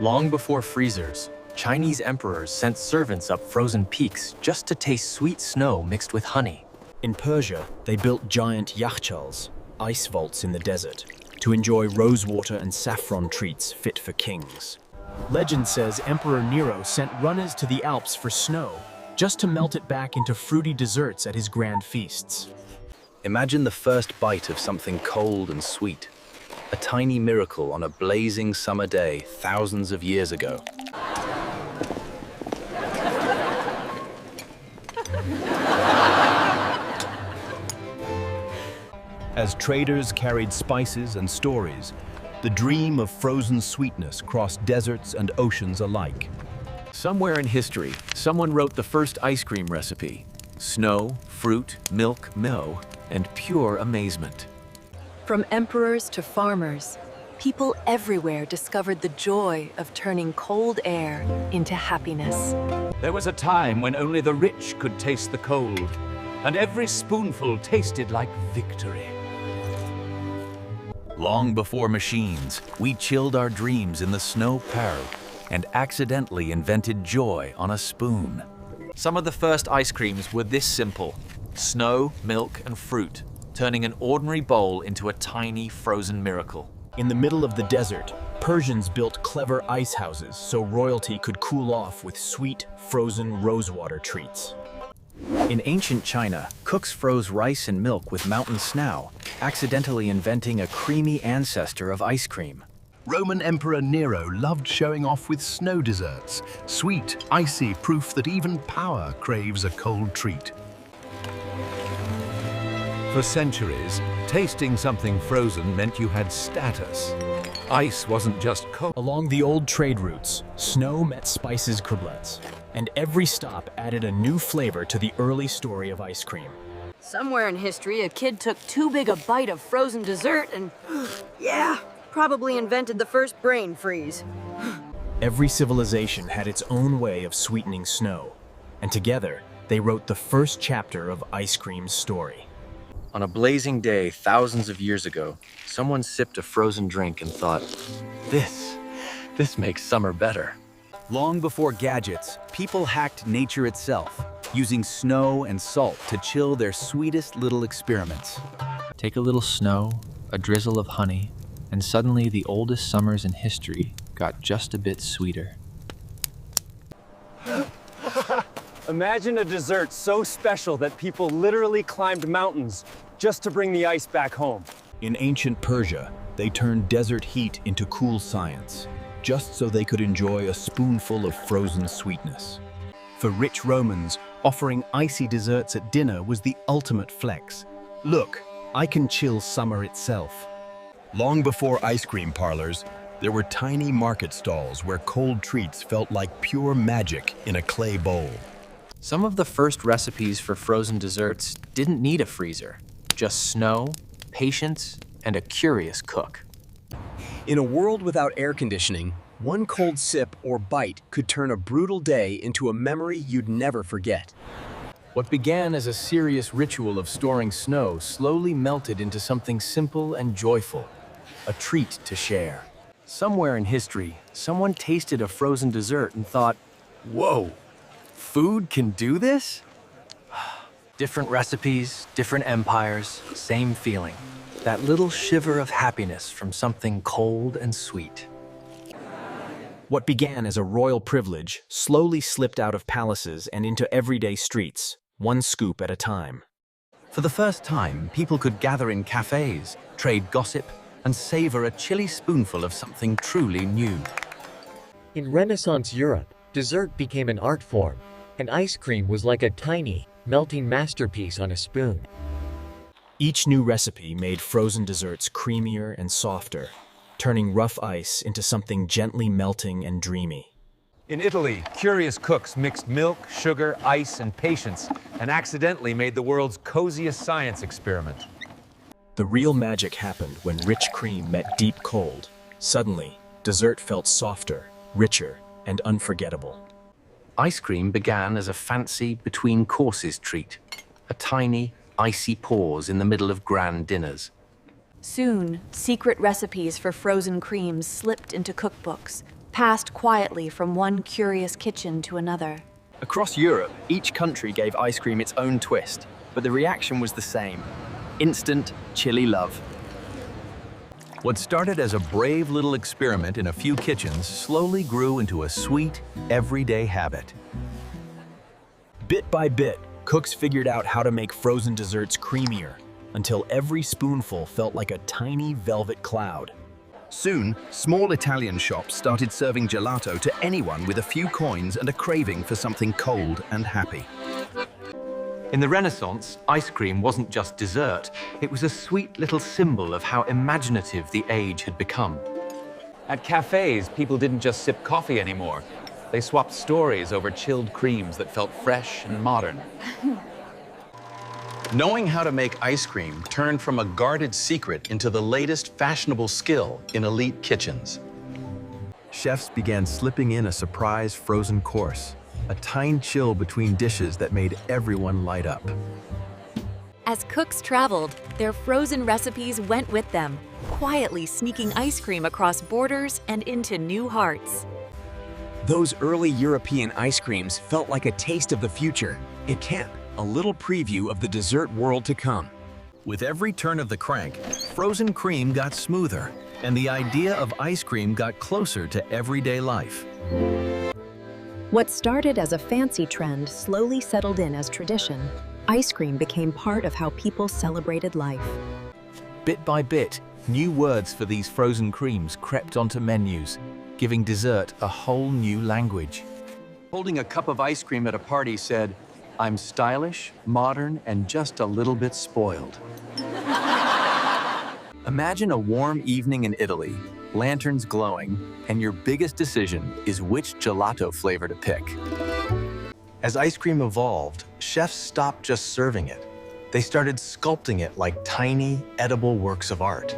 Long before freezers, Chinese emperors sent servants up frozen peaks just to taste sweet snow mixed with honey. In Persia, they built giant yakhchals, ice vaults in the desert, to enjoy rosewater and saffron treats fit for kings. Legend says Emperor Nero sent runners to the Alps for snow, just to melt it back into fruity desserts at his grand feasts. Imagine the first bite of something cold and sweet. A tiny miracle on a blazing summer day thousands of years ago. As traders carried spices and stories, the dream of frozen sweetness crossed deserts and oceans alike. Somewhere in history, someone wrote the first ice cream recipe. Snow, fruit, milk, and pure amazement. From emperors to farmers, people everywhere discovered the joy of turning cold air into happiness. There was a time when only the rich could taste the cold, and every spoonful tasted like victory. Long before machines, we chilled our dreams in the snow park and accidentally invented joy on a spoon. Some of the first ice creams were this simple: snow, milk, and fruit, turning an ordinary bowl into a tiny frozen miracle. In the middle of the desert, Persians built clever ice houses so royalty could cool off with sweet, frozen rosewater treats. In ancient China, cooks froze rice and milk with mountain snow, accidentally inventing a creamy ancestor of ice cream. Roman Emperor Nero loved showing off with snow desserts, sweet, icy proof that even power craves a cold treat. For centuries, tasting something frozen meant you had status. Ice wasn't just cold. Along the old trade routes, snow met spices crêblets, and every stop added a new flavor to the early story of ice cream. Somewhere in history, a kid took too big a bite of frozen dessert and, yeah, probably invented the first brain freeze. Every civilization had its own way of sweetening snow, and together they wrote the first chapter of ice cream's story. On a blazing day thousands of years ago, someone sipped a frozen drink and thought, this makes summer better. Long before gadgets, people hacked nature itself, using snow and salt to chill their sweetest little experiments. Take a little snow, a drizzle of honey, and suddenly the oldest summers in history got just a bit sweeter. Imagine a dessert so special that people literally climbed mountains just to bring the ice back home. In ancient Persia, they turned desert heat into cool science, just so they could enjoy a spoonful of frozen sweetness. For rich Romans, offering icy desserts at dinner was the ultimate flex. Look, I can chill summer itself. Long before ice cream parlors, there were tiny market stalls where cold treats felt like pure magic in a clay bowl. Some of the first recipes for frozen desserts didn't need a freezer, just snow, patience, and a curious cook. In a world without air conditioning, one cold sip or bite could turn a brutal day into a memory you'd never forget. What began as a serious ritual of storing snow slowly melted into something simple and joyful, a treat to share. Somewhere in history, someone tasted a frozen dessert and thought, whoa, food can do this? Different recipes, different empires, same feeling. That little shiver of happiness from something cold and sweet. What began as a royal privilege slowly slipped out of palaces and into everyday streets, one scoop at a time. For the first time, people could gather in cafes, trade gossip, and savor a chilly spoonful of something truly new. In Renaissance Europe, dessert became an art form, and ice cream was like a tiny, melting masterpiece on a spoon. Each new recipe made frozen desserts creamier and softer, turning rough ice into something gently melting and dreamy. In Italy, curious cooks mixed milk, sugar, ice, and patience, and accidentally made the world's coziest science experiment. The real magic happened when rich cream met deep cold. Suddenly, dessert felt softer, richer, and unforgettable. Ice cream began as a fancy between-courses treat, a tiny, icy pause in the middle of grand dinners. Soon, secret recipes for frozen creams slipped into cookbooks, passed quietly from one curious kitchen to another. Across Europe, each country gave ice cream its own twist, but the reaction was the same. Instant, chilly love. What started as a brave little experiment in a few kitchens slowly grew into a sweet, everyday habit. Bit by bit, cooks figured out how to make frozen desserts creamier, until every spoonful felt like a tiny velvet cloud. Soon, small Italian shops started serving gelato to anyone with a few coins and a craving for something cold and happy. In the Renaissance, ice cream wasn't just dessert, it was a sweet little symbol of how imaginative the age had become. At cafes, people didn't just sip coffee anymore. They swapped stories over chilled creams that felt fresh and modern. Knowing how to make ice cream turned from a guarded secret into the latest fashionable skill in elite kitchens. Chefs began slipping in a surprise frozen course, a tiny chill between dishes that made everyone light up. As cooks traveled, their frozen recipes went with them, quietly sneaking ice cream across borders and into new hearts. Those early European ice creams felt like a taste of the future. At camp, a little preview of the dessert world to come. With every turn of the crank, frozen cream got smoother, and the idea of ice cream got closer to everyday life. What started as a fancy trend slowly settled in as tradition. Ice cream became part of how people celebrated life. Bit by bit, new words for these frozen creams crept onto menus, giving dessert a whole new language. Holding a cup of ice cream at a party said, "I'm stylish, modern, and just a little bit spoiled." Imagine a warm evening in Italy, lanterns glowing, and your biggest decision is which gelato flavor to pick. As ice cream evolved, chefs stopped just serving it. They started sculpting it like tiny, edible works of art.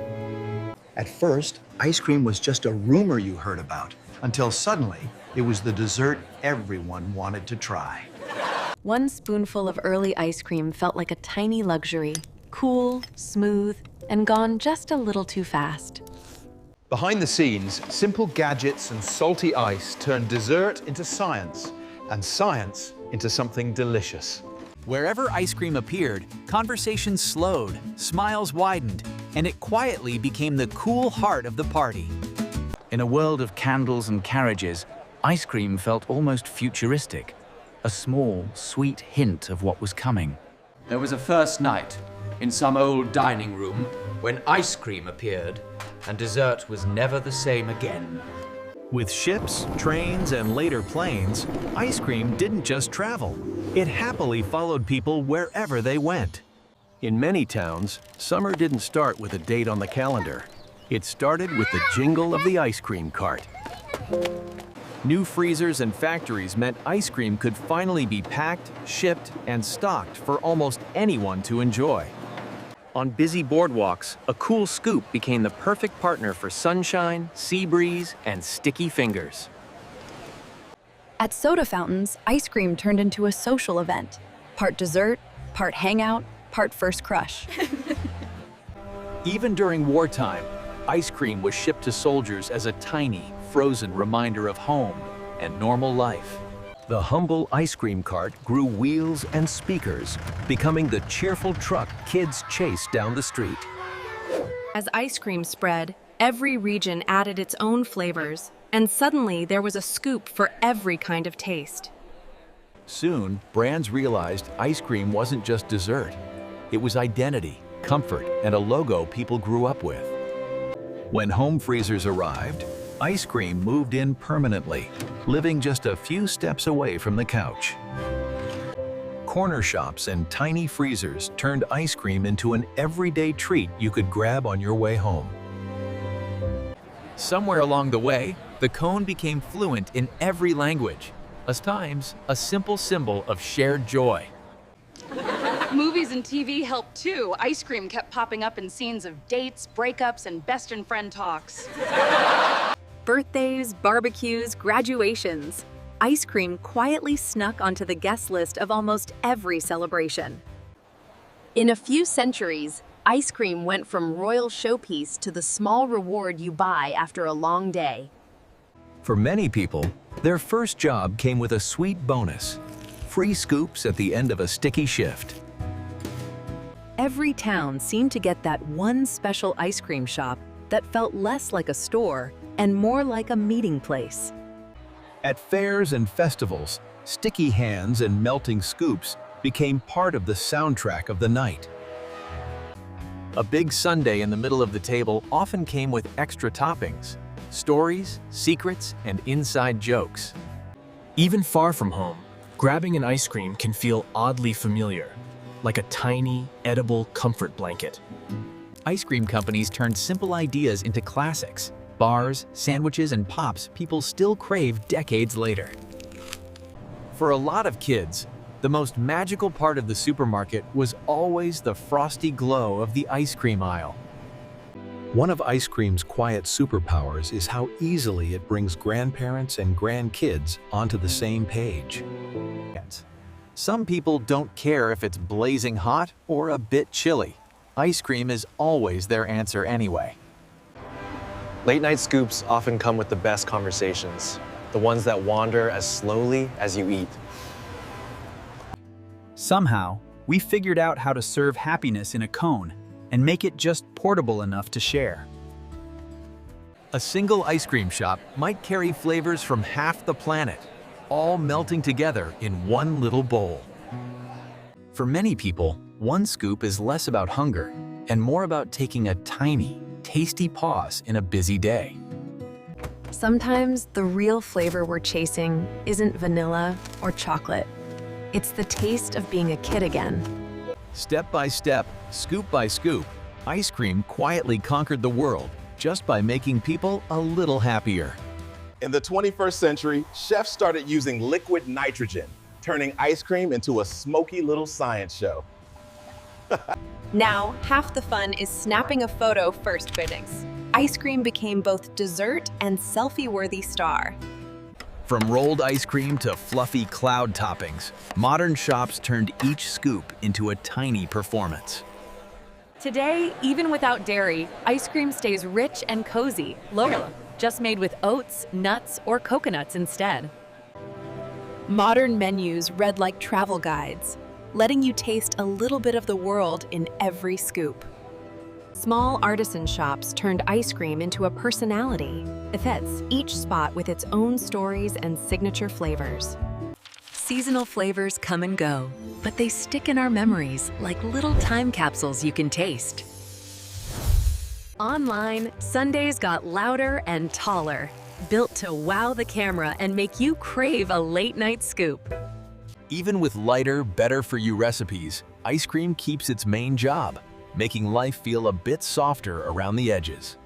At first, ice cream was just a rumor you heard about, until suddenly, it was the dessert everyone wanted to try. One spoonful of early ice cream felt like a tiny luxury, cool, smooth, and gone just a little too fast. Behind the scenes, simple gadgets and salty ice turned dessert into science, and science into something delicious. Wherever ice cream appeared, conversations slowed, smiles widened, and it quietly became the cool heart of the party. In a world of candles and carriages, ice cream felt almost futuristic, a small, sweet hint of what was coming. There was a first night in some old dining room when ice cream appeared and dessert was never the same again. With ships, trains, and later planes, ice cream didn't just travel. It happily followed people wherever they went. In many towns, summer didn't start with a date on the calendar. It started with the jingle of the ice cream cart. New freezers and factories meant ice cream could finally be packed, shipped, and stocked for almost anyone to enjoy. On busy boardwalks, a cool scoop became the perfect partner for sunshine, sea breeze, and sticky fingers. At soda fountains, ice cream turned into a social event. Part dessert, part hangout, part first crush. Even during wartime, ice cream was shipped to soldiers as a tiny, frozen reminder of home and normal life. The humble ice cream cart grew wheels and speakers, becoming the cheerful truck kids chased down the street. As ice cream spread, every region added its own flavors, and suddenly there was a scoop for every kind of taste. Soon, brands realized ice cream wasn't just dessert. It was identity, comfort, and a logo people grew up with. When home freezers arrived, ice cream moved in permanently, living just a few steps away from the couch. Corner shops and tiny freezers turned ice cream into an everyday treat you could grab on your way home. Somewhere along the way, the cone became fluent in every language, at times a simple symbol of shared joy. Movies and TV helped too. Ice cream kept popping up in scenes of dates, breakups, and best in friend talks. Birthdays, barbecues, graduations. Ice cream quietly snuck onto the guest list of almost every celebration. In a few centuries, ice cream went from royal showpiece to the small reward you buy after a long day. For many people, their first job came with a sweet bonus: free scoops at the end of a sticky shift. Every town seemed to get that one special ice cream shop that felt less like a store and more like a meeting place. At fairs and festivals, sticky hands and melting scoops became part of the soundtrack of the night. A big sundae in the middle of the table often came with extra toppings, stories, secrets, and inside jokes. Even far from home, grabbing an ice cream can feel oddly familiar, like a tiny, edible comfort blanket. Ice cream companies turned simple ideas into classics, bars, sandwiches, and pops people still crave decades later. For a lot of kids, the most magical part of the supermarket was always the frosty glow of the ice cream aisle. One of ice cream's quiet superpowers is how easily it brings grandparents and grandkids onto the same page. Some people don't care if it's blazing hot or a bit chilly. Ice cream is always their answer anyway. Late-night scoops often come with the best conversations, the ones that wander as slowly as you eat. Somehow, we figured out how to serve happiness in a cone and make it just portable enough to share. A single ice cream shop might carry flavors from half the planet, all melting together in one little bowl. For many people, one scoop is less about hunger and more about taking a tiny, tasty pause in a busy day. Sometimes the real flavor we're chasing isn't vanilla or chocolate. It's the taste of being a kid again. Step by step, scoop by scoop, ice cream quietly conquered the world just by making people a little happier. In the 21st century, chefs started using liquid nitrogen, turning ice cream into a smoky little science show. Now, half the fun is snapping a photo first, critics. Ice cream became both dessert and selfie-worthy star. From rolled ice cream to fluffy cloud toppings, modern shops turned each scoop into a tiny performance. Today, even without dairy, ice cream stays rich and cozy, local, just made with oats, nuts, or coconuts instead. Modern menus read like travel guides, letting you taste a little bit of the world in every scoop. Small artisan shops turned ice cream into a personality. It fits each spot with its own stories and signature flavors. Seasonal flavors come and go, but they stick in our memories like little time capsules you can taste. Online, sundaes got louder and taller, built to wow the camera and make you crave a late-night scoop. Even with lighter, better-for-you recipes, ice cream keeps its main job, making life feel a bit softer around the edges.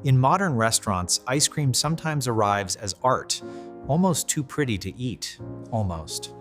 In modern restaurants, ice cream sometimes arrives as art, almost too pretty to eat, almost.